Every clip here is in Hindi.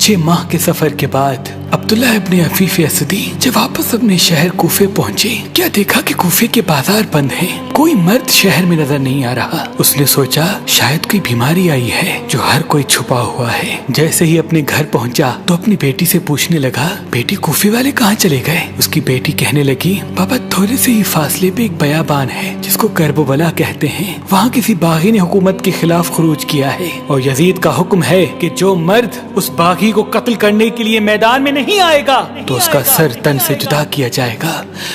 6 माह के सफर के बाद अब्दुल्ला इब्ने अफीफ असदी जब वापस अपने शहर कूफे पहुंचे, क्या देखा कि कूफे के बाजार बंद हैं। कोई मर्द शहर में नजर नहीं आ रहा। उसने सोचा शायद कोई बीमारी आई है जो हर कोई छुपा हुआ है। जैसे ही अपने घर पहुंचा तो अपनी बेटी से पूछने लगा, बेटी कूफे वाले कहाँ चले गए। उसकी बेटी कहने लगी, पापा थोड़े से ही फासले पे एक बयाबान है जिसको करबला कहते हैं। वहाँ किसी बागी ने हुकूमत के खिलाफ खुरूज किया है और यजीद का हुक्म है कि जो मर्द उस बागी को कत्ल करने के लिए मैदान में नहीं आएगा तो उसका सर तन से जुदा किया जाएगा।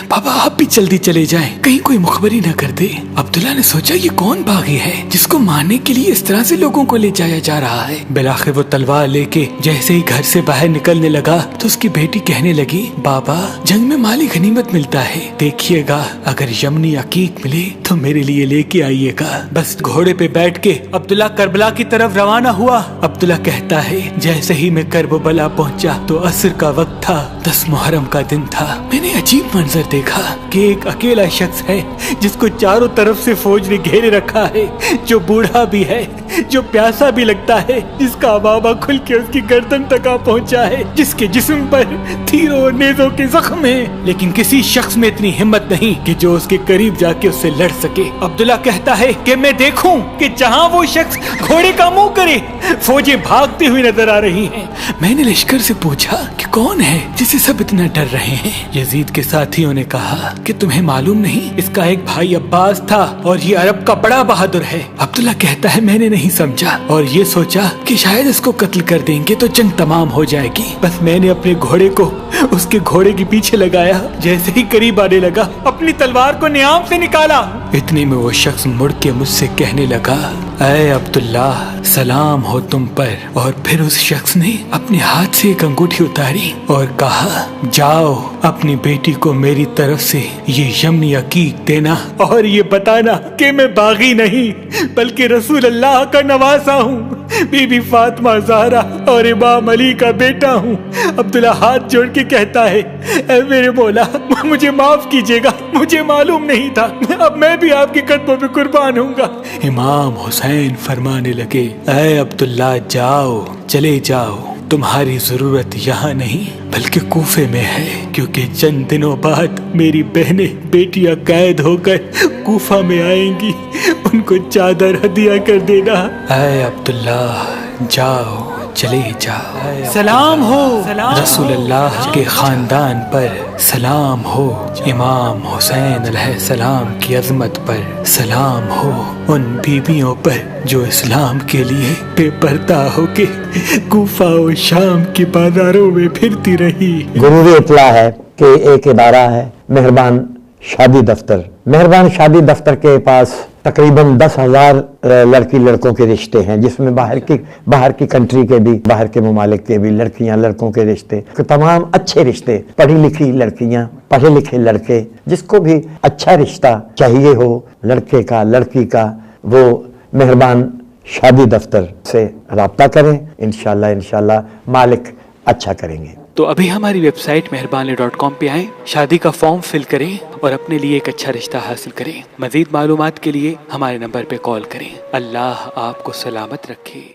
पापा आप भी जल्दी चले जाएं, कहीं कोई मुखबरी न कर दे। अब्दुल्ला ने सोचा ये कौन बागी है जिसको मारने के लिए इस तरह से लोगों को ले जाया जा रहा है। बिलाखिर वो तलवार लेके जैसे ही घर से बाहर निकलने लगा तो उसकी बेटी कहने लगी, बाबा जंग में माली गनीमत मिलता है, देखिएगा अगर यमनी अकीक मिले तो मेरे लिए लेके आइएगा। बस घोड़े पे बैठ के अब्दुल्ला करबला की तरफ रवाना हुआ। अब्दुल्ला कहता है, जैसे ही मैं करबला पहुंचा तो असर का वक्त था, 10 मुहर्रम का दिन था। मैंने अजीब मंजर देखा कि एक अकेला शख्स है जिसको चारों तरफ से फौज ने घेरे रखा है, जो बूढ़ा भी है, जो प्यासा भी लगता है, जिसका अबाबा खुल के उसकी गर्दन तक आ पहुंचा है, जिसके जिस्म पर तीरों और नेज़ों के जख्म हैं, लेकिन किसी शख्स में इतनी हिम्मत नहीं कि जो उसके करीब जाके उससे लड़ सके। अब्दुल्ला कहता है कि मैं देखूं कि जहां वो शख्स घोड़े का मुंह करे फौजें भागती हुई नजर आ रही हैं। मैंने लश्कर से पूछा कि कौन है जिसे सब इतना डर रहे हैं। यजीद के साथियों ने कहा कि तुम्हें मालूम नहीं, इसका एक भाई अब्बास था और ये अरब का बड़ा बहादुर है। अब्दुल्ला कहता है मैंने नहीं समझा और ये सोचा कि शायद इसको कत्ल कर देंगे तो जंग तमाम हो जाएगी। बस मैंने अपने घोड़े को उसके घोड़े के पीछे लगाया। जैसे ही करीब आने लगा अपनी तलवार को नियाम से निकाला। इतने में वो शख्स मुड़ के मुझसे कहने लगा, ऐ अब्दुल्ला सलाम हो तुम पर। और फिर उस शख्स ने अपने हाथ से एक अंगूठी उतारी और कहा, जाओ अपनी बेटी को मेरी तरफ से ये यमनी अकीक देना और ये बताना कि मैं बागी नहीं बल्कि रसूल अल्लाह का नवासा हूँ, बीबी फातिमा ज़हरा और इमाम अली का बेटा हूँ। अब्दुल्ला हाथ जोड़ के कहता है, ऐ मेरे मौला मुझे माफ कीजिएगा, मुझे मालूम नहीं था, अब मैं भी आपके कदमों पे कुर्बान हूँगा। इमाम हुसैन फरमाने लगे, ऐ अब्दुल्ला जाओ, चले जाओ, तुम्हारी जरूरत यहाँ नहीं बल्कि कूफे में है, क्योंकि चंद दिनों बाद मेरी बहनें बेटियां कैद होकर कूफा में आएंगी, उनको चादर हदिया कर देना। ऐ अब्दुल्ला जाओ, चले जाओ। सलाम हो रसूल अल्लाह के खानदान पर, सलाम हो इमाम हुसैन अलैहिस्सलाम की अजमत पर, सलाम हो उन बीबियों पर जो इस्लाम के लिए बेपर्दा होके कूफा और शाम के बाजारों में फिरती रही। गुरूरी इत्तला है कि एक इदारा है मेहरबान शादी दफ्तर। मेहरबान शादी दफ्तर के पास तकरीबन 10,000 लड़की लड़कों के रिश्ते हैं, जिसमें बाहर की कंट्री के भी, बाहर के ममालिक के भी लड़कियां लड़कों के रिश्ते, तमाम अच्छे रिश्ते, पढ़ी लिखी लड़कियां, पढ़े लिखे लड़के, जिसको भी अच्छा रिश्ता चाहिए हो लड़के का लड़की का, वो मेहरबान शादी दफ्तर से राब्ता करें। इंशाल्लाह मालिक अच्छा करेंगे। तो अभी हमारी वेबसाइट मेहरबानी.com पे आएं, शादी का फॉर्म फिल करें और अपने लिए एक अच्छा रिश्ता हासिल करें। मजीद मालूमात के लिए हमारे नंबर पे कॉल करें। अल्लाह आपको सलामत रखे।